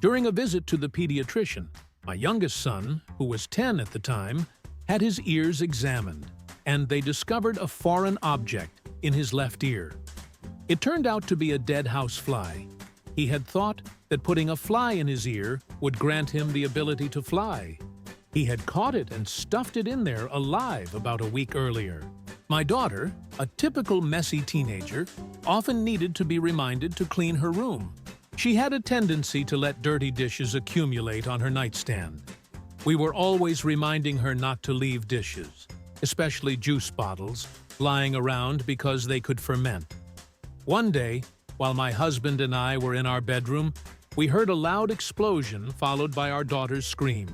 During a visit to the pediatrician, my youngest son, who was 10 at the time, had his ears examined, and they discovered a foreign object in his left ear. It turned out to be a dead housefly. He had thought that putting a fly in his ear would grant him the ability to fly. He had caught it and stuffed it in there alive about a week earlier. My daughter, a typical messy teenager, often needed to be reminded to clean her room. She had a tendency to let dirty dishes accumulate on her nightstand. We were always reminding her not to leave dishes, especially juice bottles, lying around because they could ferment. One day, while my husband and I were in our bedroom, we heard a loud explosion followed by our daughter's scream.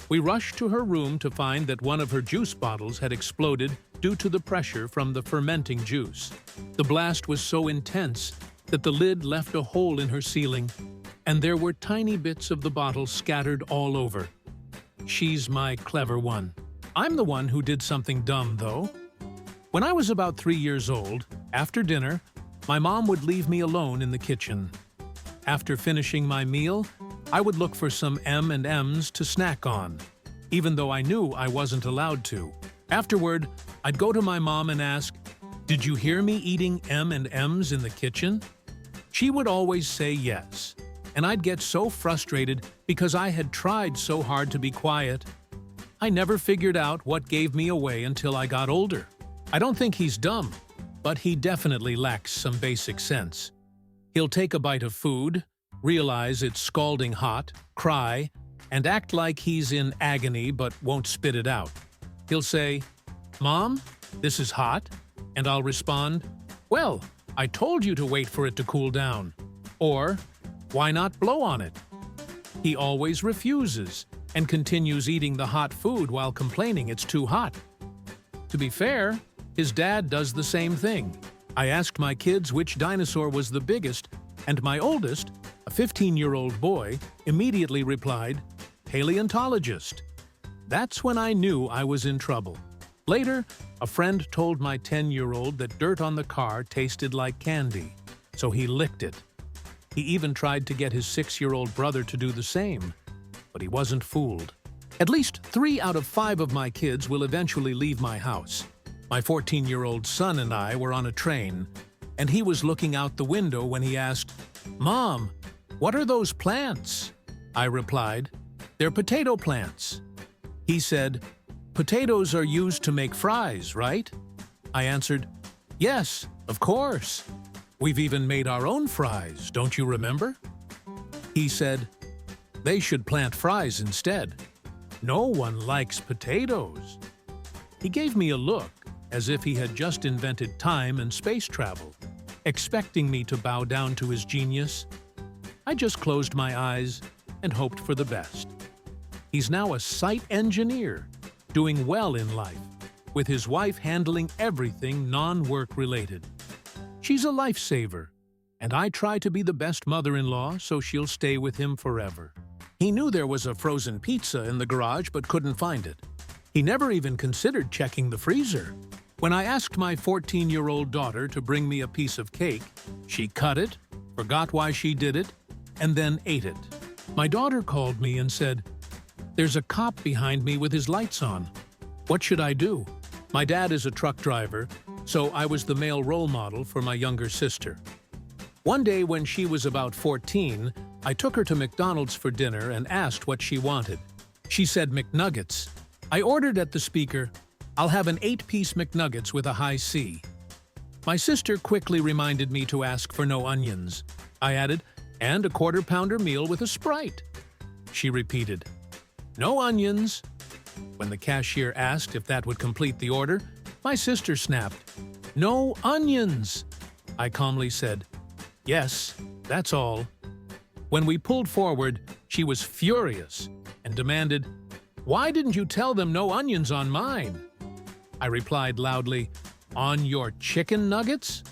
We rushed to her room to find that one of her juice bottles had exploded due to the pressure from the fermenting juice. The blast was so intense that the lid left a hole in her ceiling, and there were tiny bits of the bottle scattered all over. She's my clever one. I'm the one who did something dumb, though. When I was about 3 years old, after dinner, my mom would leave me alone in the kitchen. After finishing my meal, I would look for some M&Ms to snack on, even though I knew I wasn't allowed to. Afterward, I'd go to my mom and ask, "Did you hear me eating M&Ms in the kitchen?" She would always say yes, and I'd get so frustrated because I had tried so hard to be quiet. I never figured out what gave me away until I got older. I don't think he's dumb, but he definitely lacks some basic sense. He'll take a bite of food, realize it's scalding hot, cry, and act like he's in agony but won't spit it out. He'll say, "Mom, this is hot," and I'll respond, "Well, I told you to wait for it to cool down." Or, "Why not blow on it?" He always refuses and continues eating the hot food while complaining it's too hot. To be fair, his dad does the same thing. I asked my kids which dinosaur was the biggest, and my oldest, a 15-year-old boy, immediately replied, "Paleontologist." That's when I knew I was in trouble. Later, a friend told my 10-year-old that dirt on the car tasted like candy, so he licked it. He even tried to get his 6-year-old brother to do the same, but he wasn't fooled. At least 3 out of 5 of my kids will eventually leave my house. My 14-year-old son and I were on a train, and he was looking out the window when he asked, "Mom, what are those plants?" I replied, "They're potato plants." He said, "Potatoes are used to make fries, right?" I answered, "Yes, of course. We've even made our own fries, don't you remember?" He said, "They should plant fries instead. No one likes potatoes." He gave me a look, as if he had just invented time and space travel, expecting me to bow down to his genius. I just closed my eyes and hoped for the best. He's now a site engineer, doing well in life, with his wife handling everything non-work related. She's a lifesaver, and I try to be the best mother-in-law so she'll stay with him forever. He knew there was a frozen pizza in the garage but couldn't find it. He never even considered checking the freezer. When I asked my 14-year-old daughter to bring me a piece of cake, she cut it, forgot why she did it, and then ate it. My daughter called me and said, "There's a cop behind me with his lights on. What should I do?" My dad is a truck driver, so I was the male role model for my younger sister. One day when she was about 14, I took her to McDonald's for dinner and asked what she wanted. She said McNuggets. I ordered at the speaker, "I'll have an 8-piece McNuggets with a high C." My sister quickly reminded me to ask for no onions. I added, "And a quarter-pounder meal with a Sprite." She repeated, "No onions." When the cashier asked if that would complete the order, my sister snapped, "No onions." I calmly said, "Yes, that's all." When we pulled forward, she was furious and demanded, "Why didn't you tell them no onions on mine?" I replied loudly, "On your chicken nuggets?"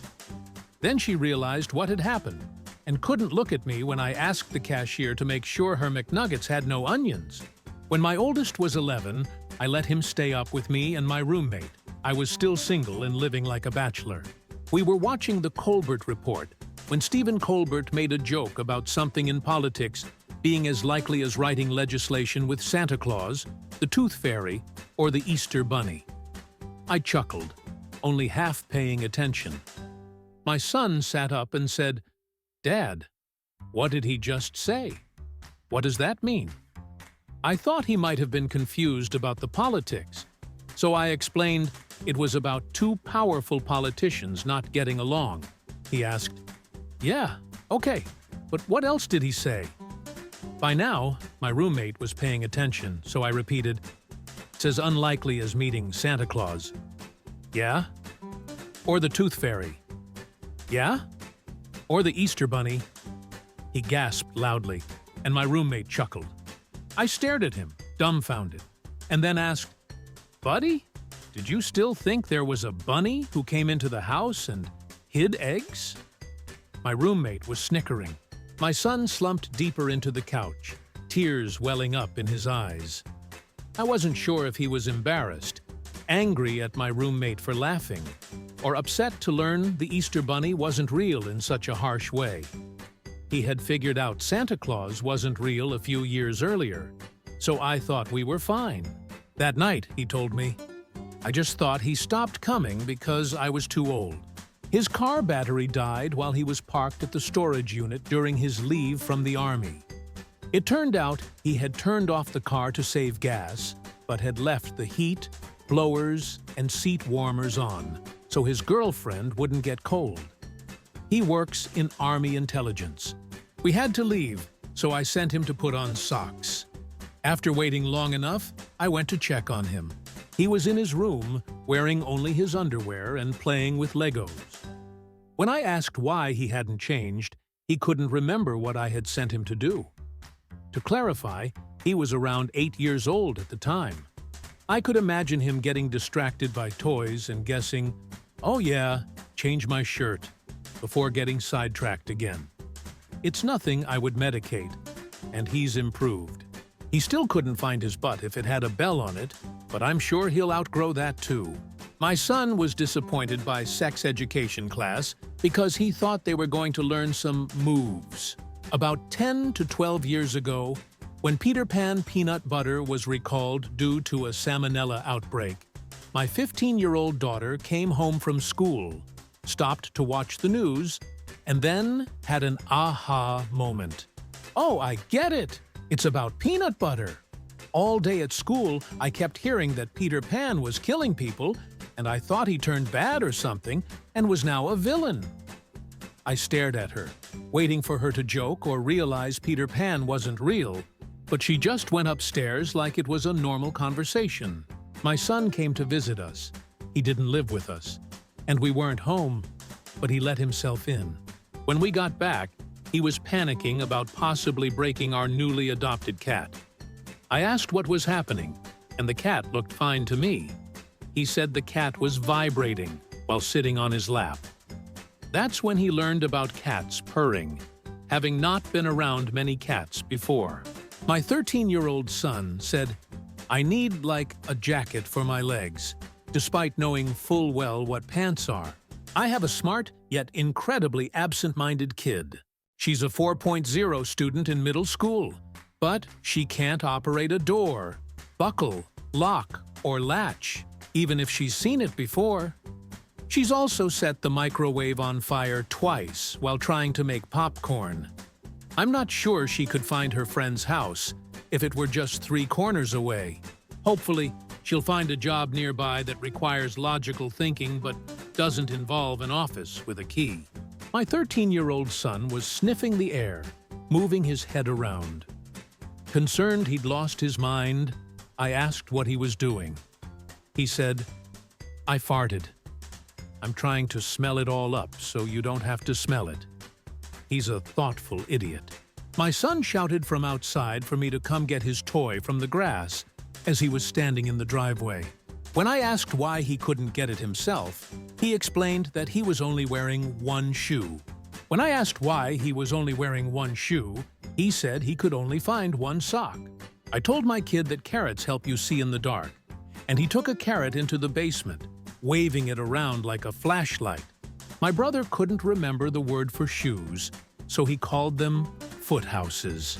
Then she realized what had happened and couldn't look at me when I asked the cashier to make sure her McNuggets had no onions. When my oldest was 11, I let him stay up with me and my roommate. I was still single and living like a bachelor. We were watching the Colbert Report when Stephen Colbert made a joke about something in politics being as likely as writing legislation with Santa Claus, the Tooth Fairy, or the Easter Bunny. I chuckled, only half paying attention. My son sat up and said, "Dad, what did he just say? What does that mean?" I thought he might have been confused about the politics, so I explained it was about two powerful politicians not getting along. He asked, "Yeah, okay, but what else did he say?" By now, my roommate was paying attention, so I repeated, "It's as unlikely as meeting Santa Claus." "Yeah?" "Or the Tooth Fairy." "Yeah?" "Or the Easter Bunny." He gasped loudly, and my roommate chuckled. I stared at him, dumbfounded, and then asked, "Buddy, did you still think there was a bunny who came into the house and hid eggs?" My roommate was snickering. My son slumped deeper into the couch, tears welling up in his eyes. I wasn't sure if he was embarrassed, angry at my roommate for laughing, or upset to learn the Easter Bunny wasn't real in such a harsh way. He had figured out Santa Claus wasn't real a few years earlier, so I thought we were fine. That night, he told me, I just thought he stopped coming because I was too old. His car battery died while he was parked at the storage unit during his leave from the Army. It turned out he had turned off the car to save gas, but had left the heat, blowers, and seat warmers on, so his girlfriend wouldn't get cold. He works in Army intelligence. We had to leave, so I sent him to put on socks. After waiting long enough, I went to check on him. He was in his room, wearing only his underwear and playing with Legos. When I asked why he hadn't changed, he couldn't remember what I had sent him to do. To clarify, he was around 8 years old at the time. I could imagine him getting distracted by toys and guessing, "Oh yeah, change my shirt," before getting sidetracked again. It's nothing I would medicate, and he's improved. He still couldn't find his butt if it had a bell on it, but I'm sure he'll outgrow that too. My son was disappointed by sex education class because he thought they were going to learn some moves. About 10 to 12 years ago, when Peter Pan peanut butter was recalled due to a salmonella outbreak, my 15-year-old daughter came home from school, stopped to watch the news, and then had an aha moment. "Oh, I get it! It's about peanut butter!" All day at school, I kept hearing that Peter Pan was killing people, and I thought he turned bad or something and was now a villain. I stared at her, waiting for her to joke or realize Peter Pan wasn't real, but she just went upstairs like it was a normal conversation. My son came to visit us. He didn't live with us, and we weren't home, but he let himself in. When we got back, he was panicking about possibly breaking our newly adopted cat. I asked what was happening, and the cat looked fine to me. He said the cat was vibrating while sitting on his lap. That's when he learned about cats purring, having not been around many cats before. My 13-year-old son said, "I need like a jacket for my legs," despite knowing full well what pants are. I have a smart, yet incredibly absent-minded kid. She's a 4.0 student in middle school, but she can't operate a door, buckle, lock, or latch, even if she's seen it before. She's also set the microwave on fire twice while trying to make popcorn. I'm not sure she could find her friend's house if it were just 3 corners away. Hopefully, she'll find a job nearby that requires logical thinking but doesn't involve an office with a key. My 13-year-old son was sniffing the air, moving his head around. Concerned he'd lost his mind, I asked what he was doing. He said, "I farted. I'm trying to smell it all up so you don't have to smell it." He's a thoughtful idiot. My son shouted from outside for me to come get his toy from the grass as he was standing in the driveway. When I asked why he couldn't get it himself, he explained that he was only wearing one shoe. When I asked why he was only wearing one shoe, he said he could only find one sock. I told my kid that carrots help you see in the dark, and he took a carrot into the basement, waving it around like a flashlight. My brother couldn't remember the word for shoes, so he called them foothouses.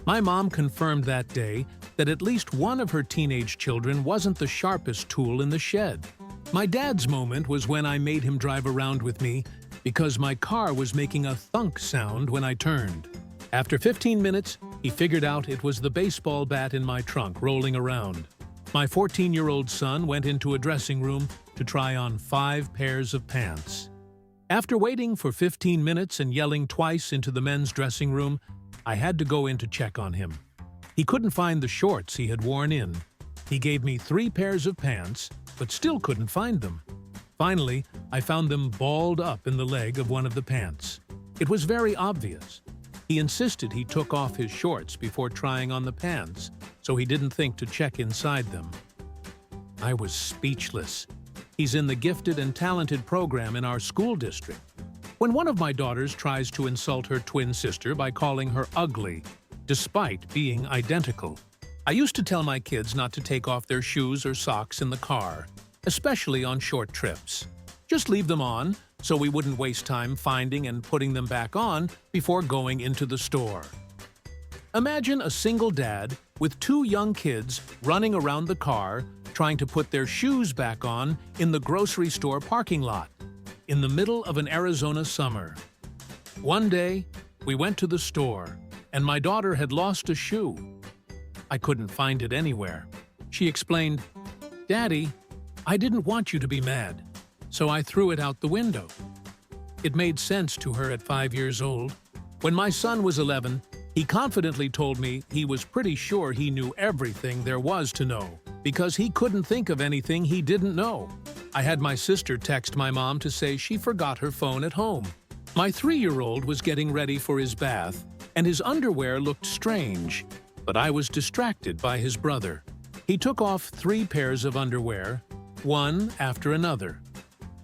My mom confirmed that day that at least one of her teenage children wasn't the sharpest tool in the shed. My dad's moment was when I made him drive around with me because my car was making a thunk sound when I turned. After 15 minutes, he figured out it was the baseball bat in my trunk rolling around. My 14-year-old son went into a dressing room to try on 5 pairs of pants. After waiting for 15 minutes and yelling twice into the men's dressing room, I had to go in to check on him. He couldn't find the shorts he had worn in. He gave me 3 pairs of pants, but still couldn't find them. Finally, I found them balled up in the leg of one of the pants. It was very obvious. He insisted he took off his shorts before trying on the pants, so he didn't think to check inside them. I was speechless. He's in the gifted and talented program in our school district. When one of my daughters tries to insult her twin sister by calling her ugly, despite being identical, I used to tell my kids not to take off their shoes or socks in the car, especially on short trips. Just leave them on, so we wouldn't waste time finding and putting them back on before going into the store. Imagine a single dad with 2 young kids running around the car trying to put their shoes back on in the grocery store parking lot, in the middle of an Arizona summer. One day, we went to the store, and my daughter had lost a shoe. I couldn't find it anywhere. She explained, "Daddy, I didn't want you to be mad, so I threw it out the window." It made sense to her at 5 years old. When my son was 11, he confidently told me he was pretty sure he knew everything there was to know, because he couldn't think of anything he didn't know. I had my sister text my mom to say she forgot her phone at home. My 3-year-old was getting ready for his bath, and his underwear looked strange, but I was distracted by his brother. He took off 3 pairs of underwear, one after another.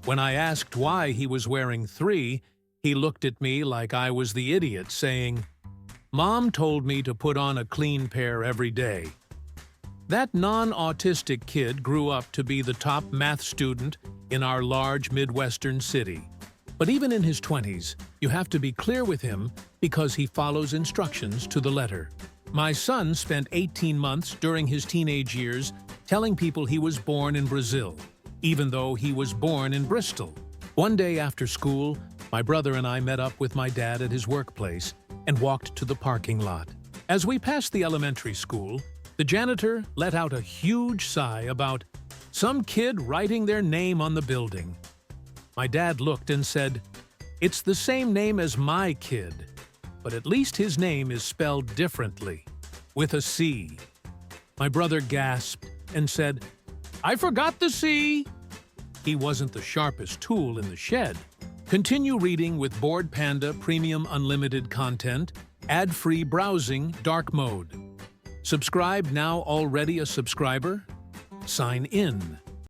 When I asked why he was wearing 3, he looked at me like I was the idiot, saying, "Mom told me to put on a clean pair every day." That non-autistic kid grew up to be the top math student in our large Midwestern city. But even in his 20s, you have to be clear with him because he follows instructions to the letter. My son spent 18 months during his teenage years telling people he was born in Brazil, even though he was born in Bristol. One day after school, my brother and I met up with my dad at his workplace and walked to the parking lot. As we passed the elementary school, the janitor let out a huge sigh about some kid writing their name on the building. My dad looked and said, "It's the same name as my kid, but at least his name is spelled differently, with a C." My brother gasped and said, "I forgot the C." He wasn't the sharpest tool in the shed. Continue reading with Board Panda Premium Unlimited content, ad-free browsing, dark mode. Subscribe now already a subscriber? Sign in.